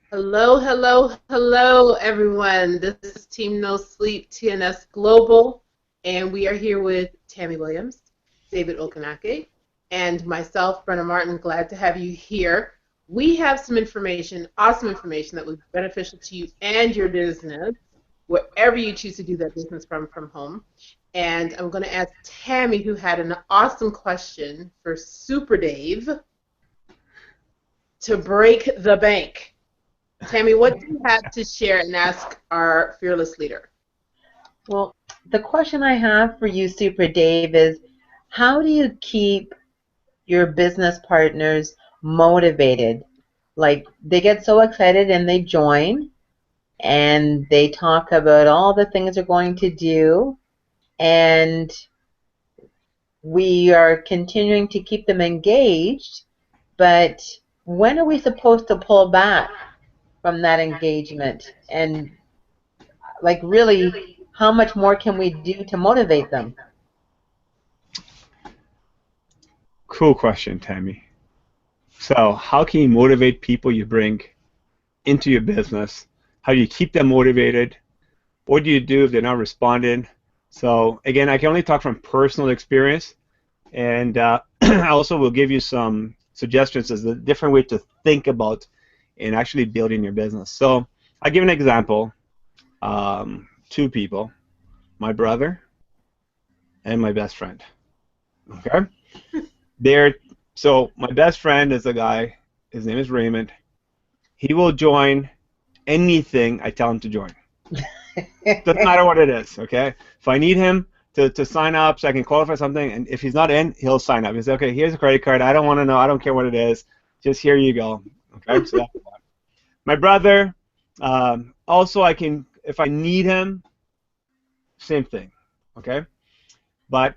Hello, hello, hello, everyone. This is Team No Sleep TNS Global, and we are here with Tammy Williams, David Okanake, and myself, Brenna Martin. Glad to have you here. We have some information, awesome information that will be beneficial to you and your business, wherever you choose to do that business from home. And I'm going to ask Tammy, who had an awesome question for Super Dave, to break the bank. Tammy, what do you have to share and ask our fearless leader? Well, the question I have for you, Super Dave, is how do you keep your business partners motivated? Like they get so excited and they join and they talk about all the things they're going to do, and we are continuing to keep them engaged, but when are we supposed to pull back from that engagement? And like really, how much more can we do to motivate them? Cool question, Tammy. So, how can you motivate people you bring into your business? How do you keep them motivated? What do you do if they're not responding? So, again, I can only talk from personal experience, and I also will give you some suggestions as a different way to think about in actually building your business. So, I'll give an example. Two people, my brother and my best friend. Okay? They're so my best friend is a guy. His name is Raymond. He will join anything I tell him to join. Doesn't matter what it is. Okay. If I need him to sign up so I can qualify something, and if he's not in, he'll sign up. He'll say, okay, here's a credit card. I don't want to know. I don't care what it is. Just here you go. Okay. So that's one. My brother. Also, I can if I need him. Same thing. Okay. But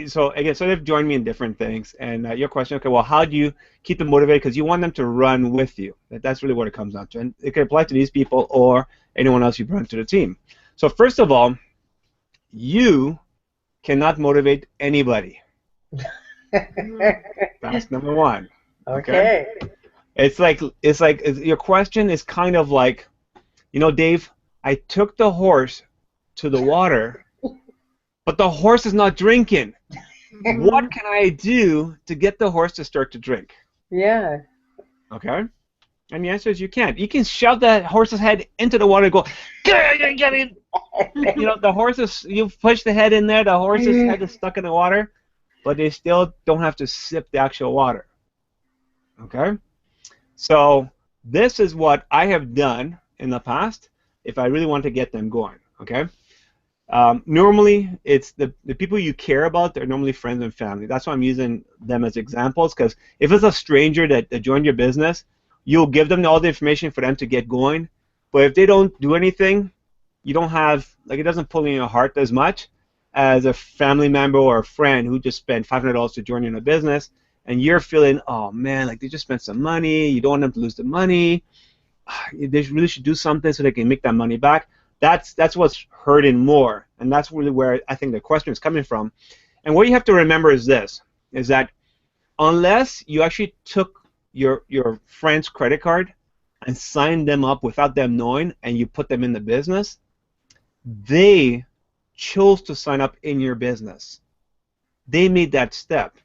so again, so they've joined me in different things. And your question, okay, well, how do you keep them motivated? Because you want them to run with you. That's really what it comes down to. And it can apply to these people or anyone else you bring to the team. So first of all, you cannot motivate anybody. That's number one. Okay. It's like your question is kind of like, Dave, I took the horse to the water, but the horse is not drinking. What can I do to get the horse to start to drink? Yeah. Okay? And the answer is you can't. You can shove that horse's head into the water and go, get it. The horses, you push the head in there, the horse's head is stuck in the water, but they still don't have to sip the actual water. Okay? So this is what I have done in the past if I really want to get them going. Okay? Normally, it's the people you care about. They're normally friends and family. That's why I'm using them as examples, because if it's a stranger that joined your business, you'll give them all the information for them to get going. But if they don't do anything, you don't have, it doesn't pull in your heart as much as a family member or a friend who just spent $500 to join you in a business, and you're feeling, oh man, they just spent some money. You don't want them to lose the money. They really should do something so they can make that money back. That's what's hurting more, and that's really where I think the question is coming from. And what you have to remember is this, is that unless you actually took your friend's credit card and signed them up without them knowing and you put them in the business, they chose to sign up in your business. They made that step.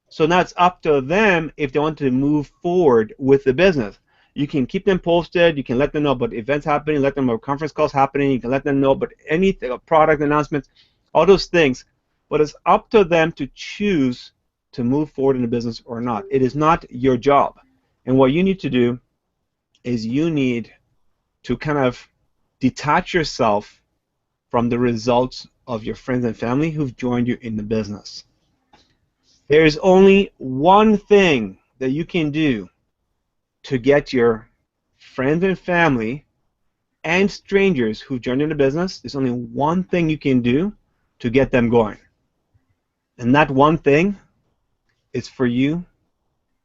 So now it's up to them if they want to move forward with the business. You can keep them posted. You can let them know about events happening, let them know about conference calls happening. You can let them know about anything, product announcements, all those things. But it's up to them to choose to move forward in the business or not. It is not your job. And what you need to do is you need to kind of detach yourself from the results of your friends and family who've joined you in the business. There is only one thing that you can do to get your friends and family and strangers who joined in the business. There's only one thing you can do to get them going. And that one thing is for you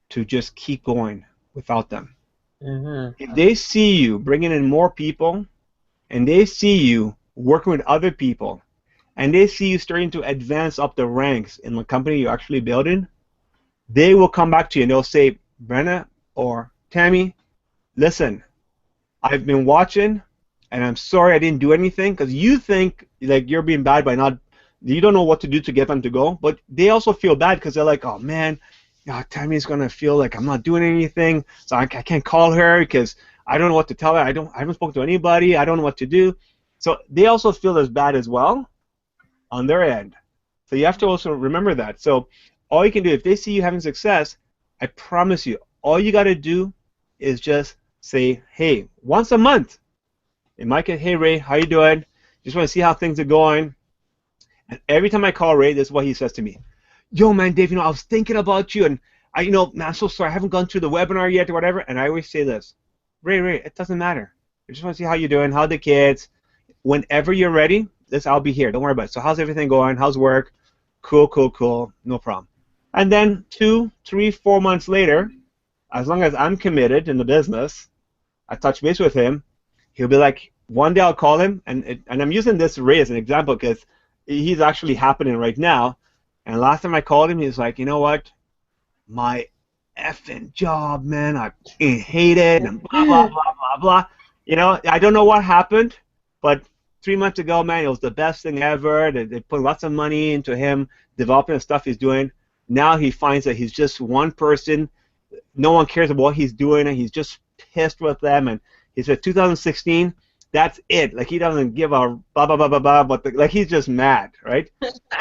to just keep going without them. If they see you bringing in more people, and they see you working with other people, and they see you starting to advance up the ranks in the company you're actually building, they will come back to you and they'll say, Brenna or Tammy, listen, I've been watching, and I'm sorry I didn't do anything, because you think like you're being bad by not, you don't know what to do to get them to go, but they also feel bad because they're like, oh man, Tammy's gonna feel like I'm not doing anything, so I can't call her because I don't know what to tell her. I haven't spoken to anybody. I don't know what to do. So they also feel as bad as well on their end. So you have to also remember that. So all you can do, if they see you having success, I promise you, all you got to do is just say, hey, once a month. It might get, hey, Ray, how you doing? Just want to see how things are going. And every time I call Ray, this is what he says to me. Yo, man, Dave, I was thinking about you, and man, I'm so sorry. I haven't gone through the webinar yet or whatever. And I always say this, Ray, it doesn't matter. I just want to see how you're doing, how the kids. Whenever you're ready, I'll be here. Don't worry about it. So how's everything going? How's work? Cool. No problem. And then 2, 3, 4 months later, as long as I'm committed in the business, I touch base with him. He'll be like, one day I'll call him, and I'm using this Ray as an example because he's actually happening right now. And last time I called him, he was like, you know what? My effing job, man, I hate it, and blah, blah, blah, blah, blah. I don't know what happened, but 3 months ago, man, it was the best thing ever. They put lots of money into him developing the stuff he's doing. Now he finds that he's just one person. No one cares about what he's doing, and he's just pissed with them. And he said 2016, that's it. Like, he doesn't give a blah, blah, blah, blah, blah, but like, he's just mad, right?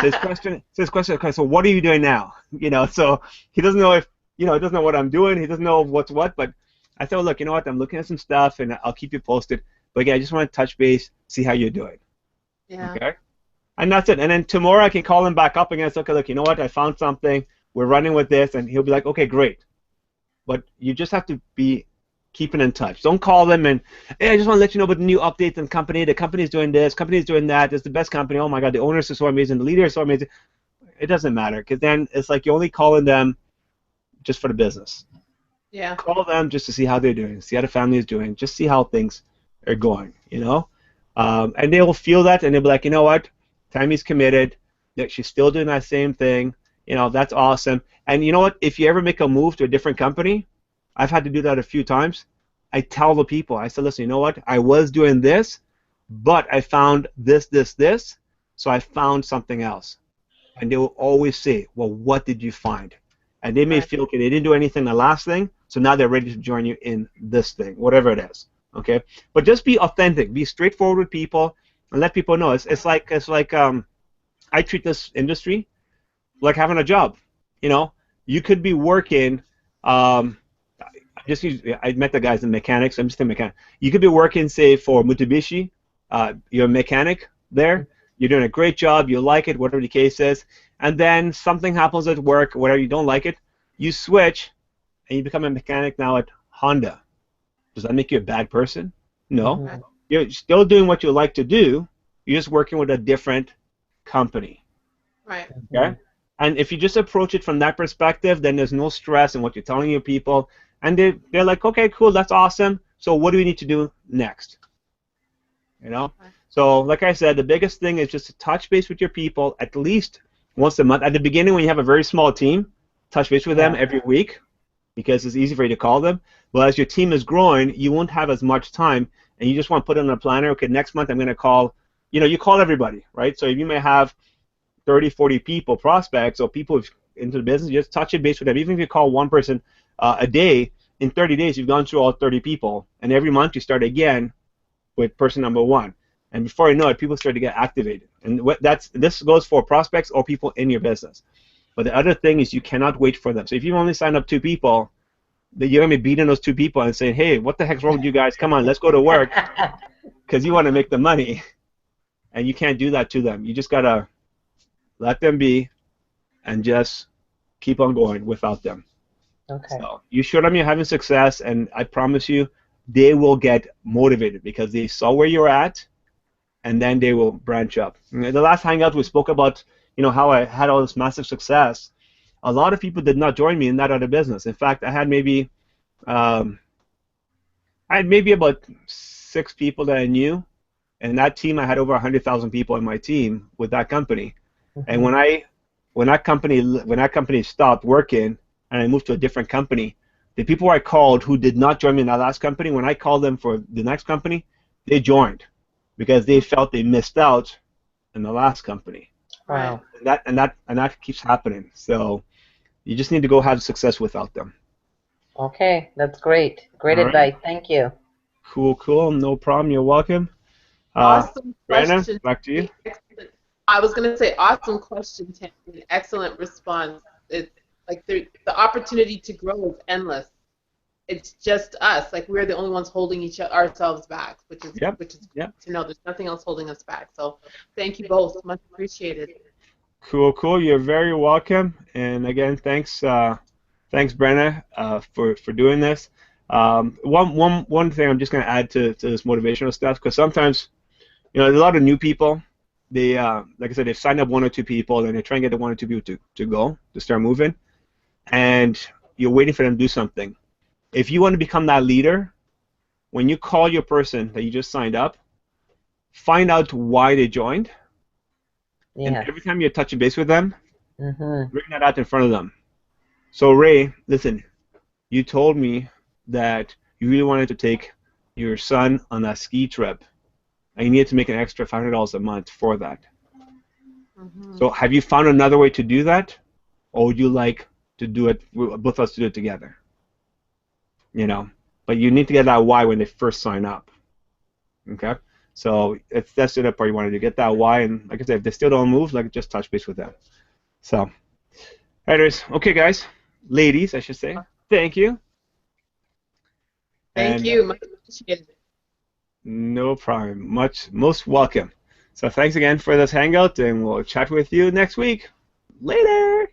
His question, okay, so what are you doing now? So he doesn't know he doesn't know what I'm doing. He doesn't know what's what, but I said, well, look, you know what? I'm looking at some stuff, and I'll keep you posted. But again, I just want to touch base, see how you're doing. Yeah. Okay? And that's it. And then tomorrow I can call him back up again and say, okay, look, you know what? I found something. We're running with this. And he'll be like, okay, great. But you just have to be keeping in touch. Don't call them and, hey, I just want to let you know about the new updates in the company. The company's doing this. Company's doing that. It's the best company. Oh, my God, the owners are so amazing. The leaders are so amazing. It doesn't matter, because then it's like you're only calling them just for the business. Yeah. Call them just to see how they're doing, see how the family is doing, just see how things are going, and they will feel that, and they'll be like, you know what, Tammy's committed, that she's still doing that same thing, that's awesome. And you know what, if you ever make a move to a different company, I've had to do that a few times, I tell the people, I said, listen, you know what, I was doing this, but I found this, so I found something else. And they will always say, well, what did you find? And they may feel, okay, they didn't do anything the last thing, so now they're ready to join you in this thing, whatever it is. Okay, but just be authentic, be straightforward with people, and let people know. It's like I treat this industry like having a job. You could be working. I met the guys in mechanics. I'm just a mechanic. You could be working, say, for Mitsubishi. You're a mechanic there. You're doing a great job. You like it, whatever the case is. And then something happens at work, whatever, you don't like it. You switch, and you become a mechanic now at Honda. Does that make you a bad person? No. Mm-hmm. You're still doing what you like to do. You're just working with a different company. Right. Okay? And if you just approach it from that perspective, then there's no stress in what you're telling your people. And they're like, okay, cool, that's awesome. So what do we need to do next? Right. So like I said, the biggest thing is just to touch base with your people at least once a month. At the beginning, when you have a very small team, touch base with them every week, because it's easy for you to call them. But as your team is growing, you won't have as much time, and you just want to put it on a planner. Okay, next month I'm going to call, you call everybody, right? So if you may have 30, 40 people, prospects, or people into the business, you just touch it base with them. Even if you call one person a day, in 30 days you've gone through all 30 people, and every month you start again with person number 1. And before you know it, people start to get activated. And this goes for prospects or people in your business. But the other thing is you cannot wait for them. So if you only sign up 2 people, then you're going to be beating those 2 people and saying, hey, what the heck's wrong with you guys? Come on, let's go to work, because you want to make the money. And you can't do that to them. You just got to let them be and just keep on going without them. Okay. So you show them you're having success, and I promise you, they will get motivated because they saw where you're at, and then they will branch up. The last hangout we spoke about, how I had all this massive success. A lot of people did not join me in that other business. In fact, I had maybe about 6 people that I knew, and that team I had over 100,000 people in my team with that company. Mm-hmm. And when that company stopped working and I moved to a different company, the people I called who did not join me in that last company, when I called them for the next company, they joined because they felt they missed out in the last company. Wow. And that keeps happening. So you just need to go have success without them. Okay, that's great. Great All right. advice. Thank you. Cool. No problem. You're welcome. Awesome Brandon, question. back to you. Excellent. I was going to say, awesome question, Tammy. Excellent response. It's like the opportunity to grow is endless. It's just us. Like we're the only ones holding ourselves back, which is Yep. Good to know. There's nothing else holding us back. So thank you both. Much appreciated. Cool. You're very welcome. And again, thanks, Brenna, for doing this. One thing I'm just going to add to this motivational stuff, because sometimes, there's a lot of new people. They, like I said, they've signed up 1 or 2 people, and they try and get the 1 or 2 people to start moving, and you're waiting for them to do something. If you want to become that leader, when you call your person that you just signed up, find out why they joined. Yeah. And every time you're touching base with them, Mm-hmm. bring that out in front of them. So Ray, listen, you told me that you really wanted to take your son on that ski trip, and you needed to make an extra $500 a month for that. Mm-hmm. So have you found another way to do that, or would you like to do it, both of us to do it together? But you need to get that why when they first sign up. Okay? So if that's the part you want to do, get that why, and like I said, if they still don't move, just touch base with them. So, anyways, okay, guys, ladies, I should say, thank you. Thank you. Much appreciated. No problem. Most welcome. So thanks again for this hangout, and we'll chat with you next week. Later.